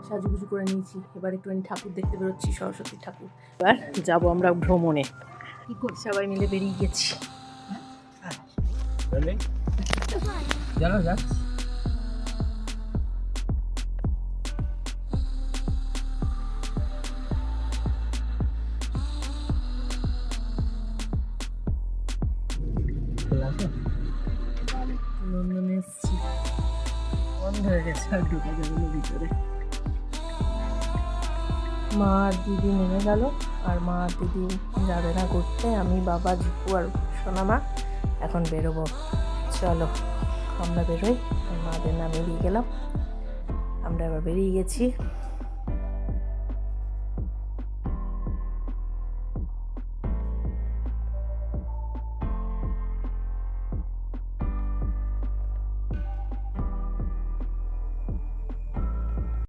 সাজুগুজু করে নিয়েছি, এবার একটুখানি ঠাকুর দেখতে বেরোচ্ছি, সরস্বতী ঠাকুর। এবার যাবো আমরা ভ্রমণে, কি করি সবাই মিলে বেরিয়ে গেছি। জানো যা লন্ডনে এসেছি, বন্ধ হয়ে গেছে, আর ঢোকা যাবে না ভিতরে। মা আর দিদি নেমে গেল, আর মা আর দিদি যাবে না ঘুরতে, আমি বাবা জিপু আর সোনামা এখন বেরোবো। চলো আমরা বেরোই, মাদের নামিয়ে দিয়ে গেলাম, আমরা এবার বেরিয়ে গেছি।